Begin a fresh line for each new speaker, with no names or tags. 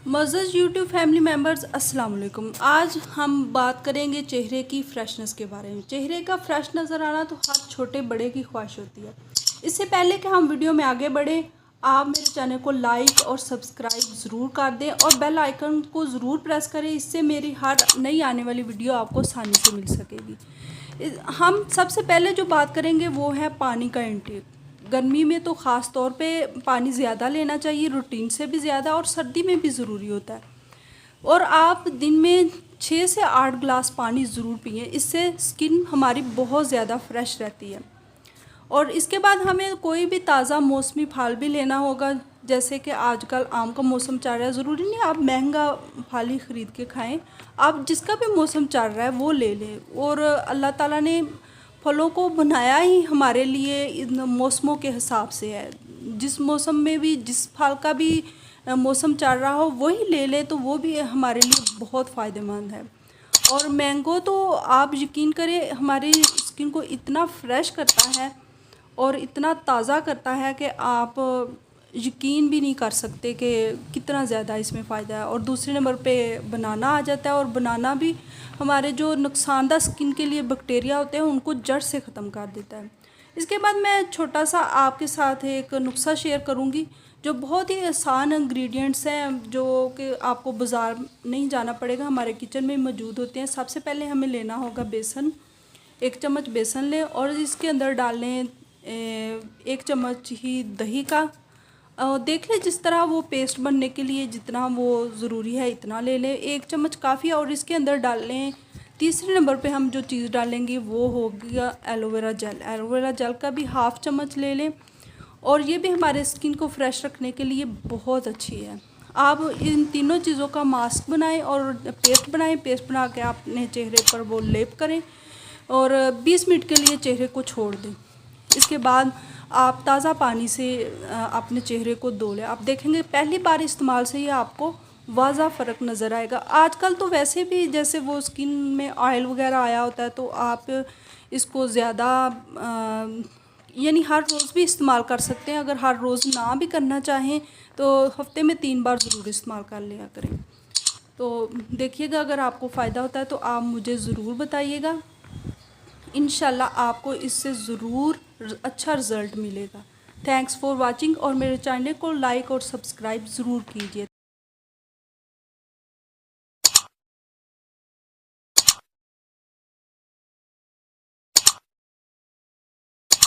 मज़्ज़ज़ YouTube family members अस्सलाम वालेकुम। आज हम बात करेंगे चेहरे की फ्रेशनेस के बारे में। चेहरे का फ्रेश नज़र आना तो हर छोटे बड़े की ख्वाहिश होती है। इससे पहले कि हम वीडियो में आगे बढ़े, आप मेरे चैनल को लाइक और सब्सक्राइब ज़रूर कर दें और बेल आइकन को ज़रूर प्रेस करें। इससे मेरी हर नई आने वाली वीडियो आपको आसानी से मिल सकेगी। हम सबसे पहले जो बात करेंगे वो है पानी का इंटेक। गर्मी में तो ख़ास तौर पे पानी ज़्यादा लेना चाहिए, रूटीन से भी ज़्यादा, और सर्दी में भी ज़रूरी होता है। और आप दिन में 6 से 8 ग्लास पानी ज़रूर पिएं, इससे स्किन हमारी बहुत ज़्यादा फ्रेश रहती है। और इसके बाद हमें कोई भी ताज़ा मौसमी फल भी लेना होगा, जैसे कि आजकल आम का मौसम चल रहा है। ज़रूरी नहीं आप महंगा फल ही ख़रीद के खाएं, आप जिसका भी मौसम चल रहा है वो ले लें। और अल्लाह ताला ने फलों को बनाया ही हमारे लिए इन मौसमों के हिसाब से है। जिस मौसम में भी जिस फल का भी मौसम चल रहा हो वही ले लें, तो वो भी हमारे लिए बहुत फ़ायदेमंद है। और मैंगो तो आप यकीन करें हमारी स्किन को इतना फ्रेश करता है और इतना ताज़ा करता है कि आप यकीन भी नहीं कर सकते कि कितना ज़्यादा इसमें फ़ायदा है। और दूसरे नंबर पे बनाना आ जाता है, और बनाना भी हमारे जो नुकसानदा स्किन के लिए बैक्टीरिया होते हैं उनको जड़ से ख़त्म कर देता है। इसके बाद मैं छोटा सा आपके साथ एक नुस्खा शेयर करूँगी जो बहुत ही आसान इंग्रेडिएंट्स हैं, जो कि आपको बाज़ार नहीं जाना पड़ेगा, हमारे किचन में मौजूद होते हैं। सबसे पहले हमें लेना होगा बेसन। 1 चम्मच बेसन लें और इसके अंदर डाल लें 1 चम्मच ही दही का। देख लें जिस तरह वो पेस्ट बनने के लिए जितना वो ज़रूरी है इतना ले लें, 1 चम्मच काफ़ी है। और इसके अंदर डाल लें, तीसरे नंबर पे हम जो चीज़ डालेंगे वो हो गया एलोवेरा जेल। एलोवेरा जेल का भी हाफ़ चम्मच ले लें, और ये भी हमारे स्किन को फ्रेश रखने के लिए बहुत अच्छी है। आप इन तीनों चीज़ों का मास्क बनाएं और पेस्ट बनाएं। पेस्ट बना के अपने चेहरे पर वो लेप करें और 20 मिनट के लिए चेहरे को छोड़ दें। इसके बाद आप ताज़ा पानी से अपने चेहरे को धो लें। आप देखेंगे पहली बार इस्तेमाल से ही आपको वाज़ा फ़र्क नज़र आएगा। आजकल तो वैसे भी जैसे वो स्किन में ऑयल वगैरह आया होता है, तो आप इसको ज़्यादा यानी हर रोज़ भी इस्तेमाल कर सकते हैं। अगर हर रोज़ ना भी करना चाहें तो हफ़्ते में 3 बार ज़रूर इस्तेमाल कर लिया करें। तो देखिएगा, अगर आपको फ़ायदा होता है तो आप मुझे ज़रूर बताइएगा। इंशाल्लाह आपको इससे ज़रूर अच्छा रिज़ल्ट मिलेगा। थैंक्स फॉर वाचिंग, और मेरे चैनल को लाइक और सब्सक्राइब ज़रूर कीजिए।